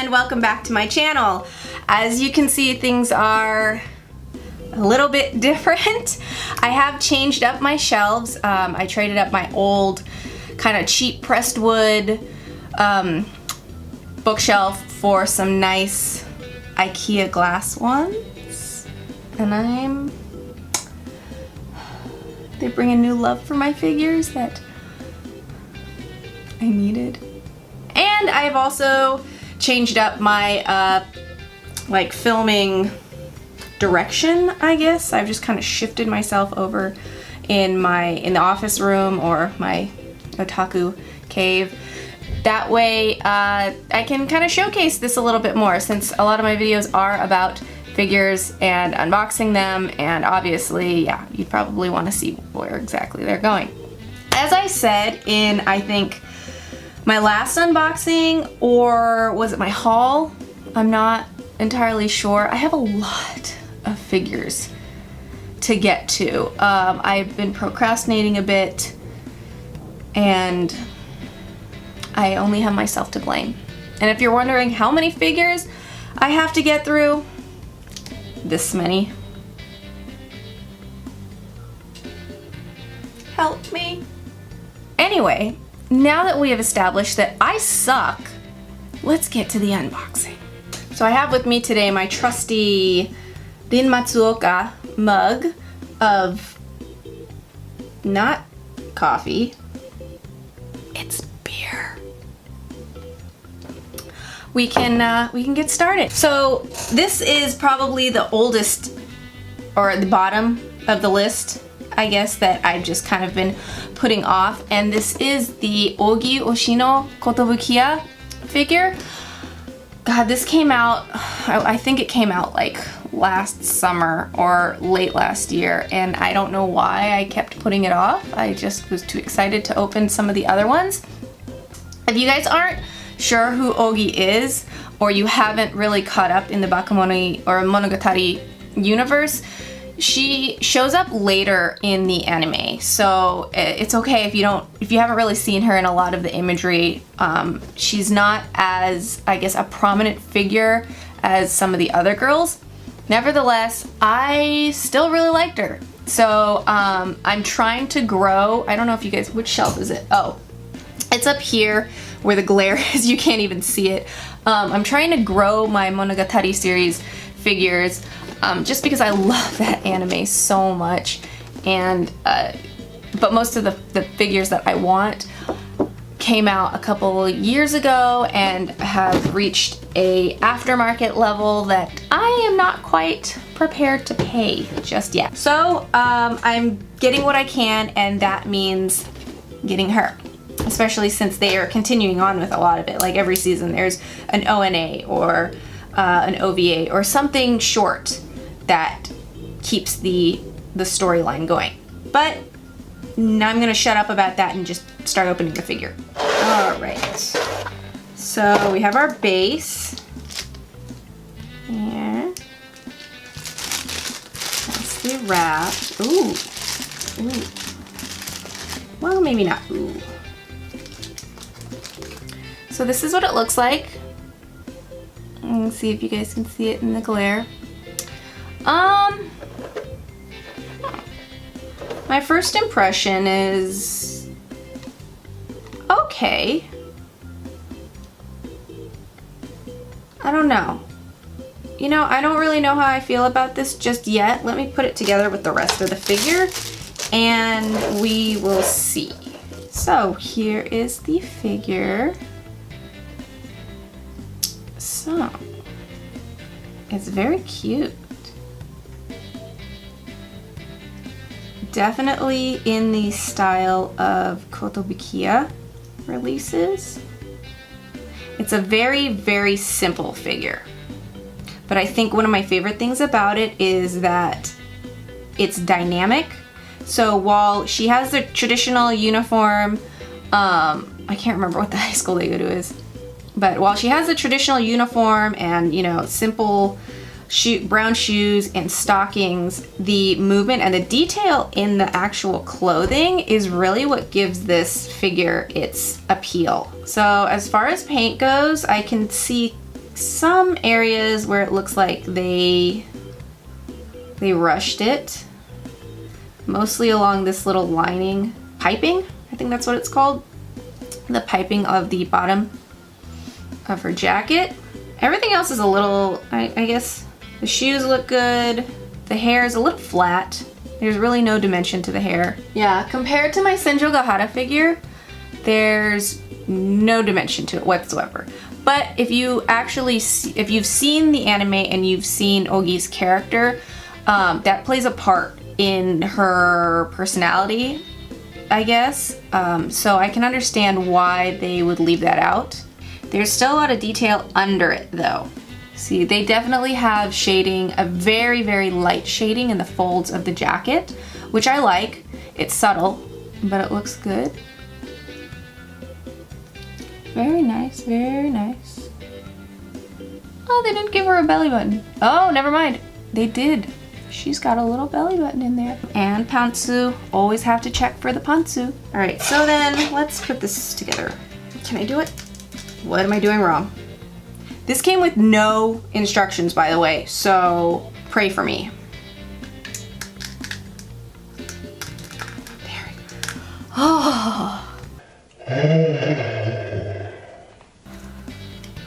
and welcome back to my channel. As you can see, things are a little bit different. I have changed up my shelves. I traded up my old kind of cheap pressed wood bookshelf for some nice IKEA glass ones, and they bring a new love for my figures that I needed. And I've also changed up my like filming direction, I guess. I've just kind of shifted myself over in the office room or my otaku cave. That way I can kind of showcase this a little bit more, since a lot of my videos are about figures and unboxing them, and obviously, yeah, you'd probably want to see where exactly they're going. As I said in, I think, my last unboxing, or was it my haul? I'm not entirely sure. I have a lot of figures to get to. I've been procrastinating a bit, and I only have myself to blame. And if you're wondering how many figures I have to get through, this many. Help me. Anyway, now that we have established that I suck, let's get to the unboxing. So I have with me today my trusty Rin Matsuoka mug of not coffee, it's beer. We can get started. So this is probably the oldest, or at the bottom of the list, I guess, that I've just kind of been putting off, and this is the Ougi Oshino Kotobukiya figure. God, this came out, I think it came out like last summer or late last year, and I don't know why I kept putting it off. I just was too excited to open some of the other ones. If you guys aren't sure who Ougi is, or you haven't really caught up in the Bakemono or Monogatari universe, she shows up later in the anime, so it's okay if you haven't really seen her in a lot of the imagery. She's not as, I guess, a prominent figure as some of the other girls. Nevertheless, I still really liked her. So I'm trying to grow. I don't know if you guys, which shelf is it? Oh, it's up here where the glare is. You can't even see it. I'm trying to grow my Monogatari series figures, just because I love that anime so much, and but most of the figures that I want came out a couple years ago and have reached a aftermarket level that I am not quite prepared to pay just yet. So I'm getting what I can, and that means getting her, especially since they are continuing on with a lot of it. Like every season there's an ONA or an OVA or something short that keeps the storyline going. But now I'm gonna shut up about that and just start opening the figure. All right, so we have our base here. That's the wrap. Ooh, ooh. Well, maybe not. Ooh. So this is what it looks like. Let's see if you guys can see it in the glare. My first impression is okay. I don't know. You know, I don't really know how I feel about this just yet. Let me put it together with the rest of the figure and we will see. So here is the figure. So it's very cute. Definitely in the style of Kotobukiya releases. It's a very, very simple figure. But I think one of my favorite things about it is that it's dynamic. So while she has the traditional uniform, I can't remember what the high school they go to is, but while she has the traditional uniform and, you know, simple brown shoes and stockings, the movement and the detail in the actual clothing is really what gives this figure its appeal. So as far as paint goes, I can see some areas where it looks like they rushed it. Mostly along this little lining, piping, I think that's what it's called. The piping of the bottom of her jacket. Everything else is a little, I guess, the shoes look good. The hair is a little flat. There's really no dimension to the hair. Yeah, compared to my Senjo Gahara figure, there's no dimension to it whatsoever. But if you actually, if you've seen the anime and you've seen Ougi's character, that plays a part in her personality, I guess. So I can understand why they would leave that out. There's still a lot of detail under it though. See, they definitely have shading, a very, very light shading in the folds of the jacket, which I like. It's subtle, but it looks good. Very nice, very nice. Oh, they didn't give her a belly button. Oh, never mind. They did. She's got a little belly button in there. And pantsu. Always have to check for the pantsu. All right, so then let's put this together. Can I do it? What am I doing wrong? This came with no instructions, by the way, so pray for me. There we go. Oh.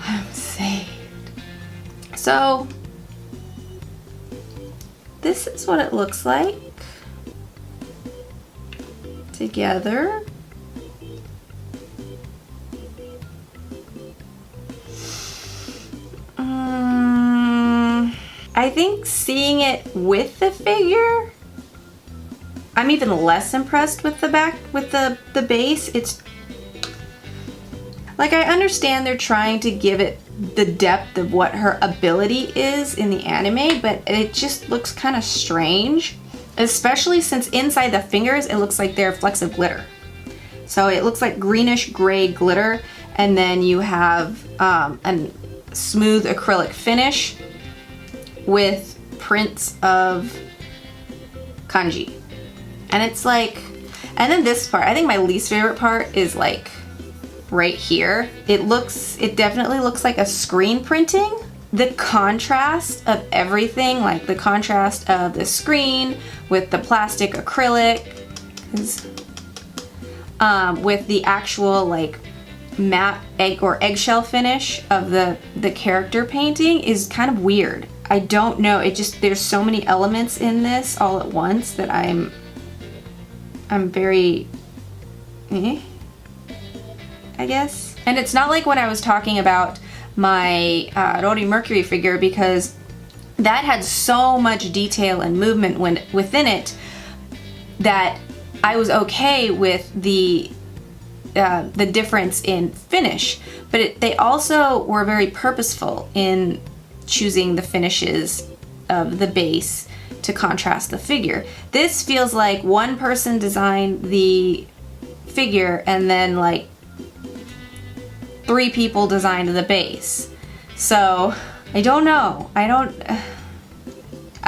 I'm saved. So, this is what it looks like together. I think seeing it with the figure, I'm even less impressed with the back, with the base. It's like, I understand they're trying to give it the depth of what her ability is in the anime, but it just looks kind of strange, especially since inside the fingers it looks like they're flecks of glitter. So it looks like greenish gray glitter, and then you have a smooth acrylic finish with prints of kanji. And it's like, and then this part, I think my least favorite part is like right here. It definitely looks like a screen printing. The contrast of everything, like the contrast of the screen with the plastic acrylic, with the actual like matte egg or eggshell finish of the character painting is kind of weird. I don't know, it just, there's so many elements in this all at once that I'm very, I guess. And it's not like when I was talking about my Rory Mercury figure, because that had so much detail and movement within it that I was okay with the difference in finish, but they also were very purposeful in choosing the finishes of the base to contrast the figure. This feels like one person designed the figure and then like 3 people designed the base. So I don't know. I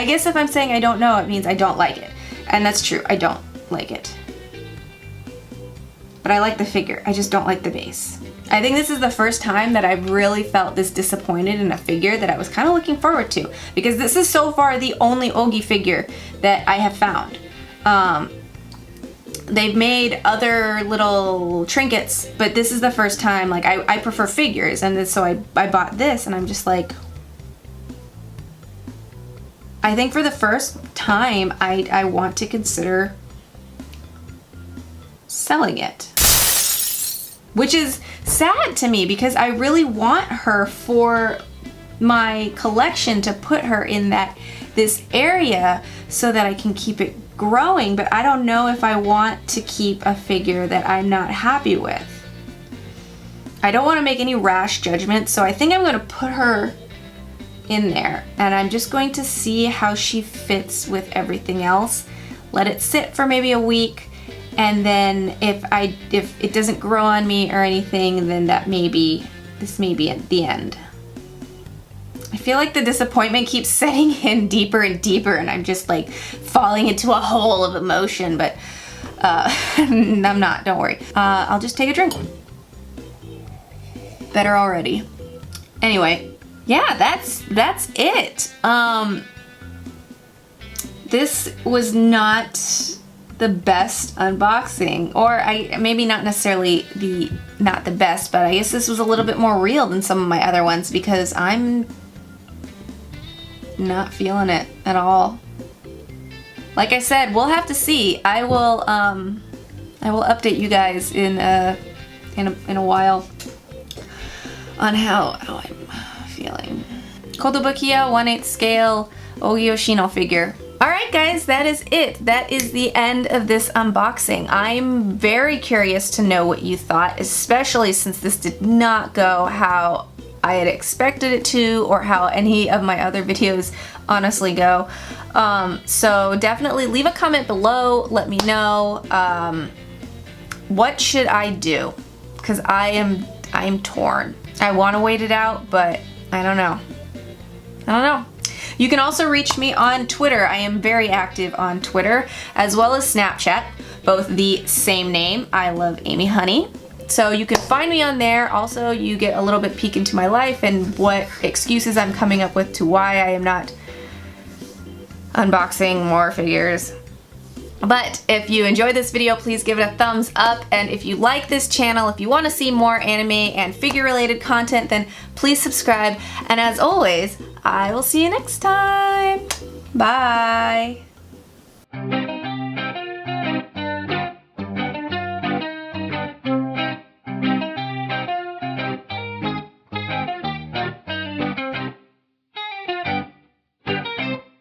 guess if I'm saying I don't know, it means I don't like it. And that's true, I don't like it. But I like the figure, I just don't like the base. I think this is the first time that I've really felt this disappointed in a figure that I was kind of looking forward to, because this is so far the only Ougi figure that I have found. They've made other little trinkets, but this is the first time, like, I prefer figures, and so I bought this, and I'm just like, I think for the first time I want to consider selling it. Which is sad to me, because I really want her for my collection, to put her in this area so that I can keep it growing, but I don't know if I want to keep a figure that I'm not happy with. I don't want to make any rash judgments, so I think I'm going to put her in there, and I'm just going to see how she fits with everything else. Let it sit for maybe a week. And then if it doesn't grow on me or anything, then this may be at the end. I feel like the disappointment keeps setting in deeper and deeper, and I'm just like falling into a hole of emotion, but I'm not, don't worry. I'll just take a drink. Better already. Anyway, yeah, that's it. This was not the best unboxing, or maybe not necessarily not the best, but I guess this was a little bit more real than some of my other ones because I'm not feeling it at all. Like I said, we'll have to see. I will update you guys in a while on how I'm feeling. Kotobukiya 1/8 scale Ougi Oshino figure. Alright guys, that is it. That is the end of this unboxing. I'm very curious to know what you thought, especially since this did not go how I had expected it to or how any of my other videos honestly go. So definitely leave a comment below. Let me know what should I do, because I'm torn. I want to wait it out, but I don't know. You can also reach me on Twitter. I am very active on Twitter, as well as Snapchat, both the same name, iloveamyhoney. So you can find me on there. Also, you get a little bit peek into my life and what excuses I'm coming up with to why I am not unboxing more figures. But if you enjoyed this video, please give it a thumbs up. And if you like this channel, if you want to see more anime and figure related content, then please subscribe. And as always, I will see you next time. Bye.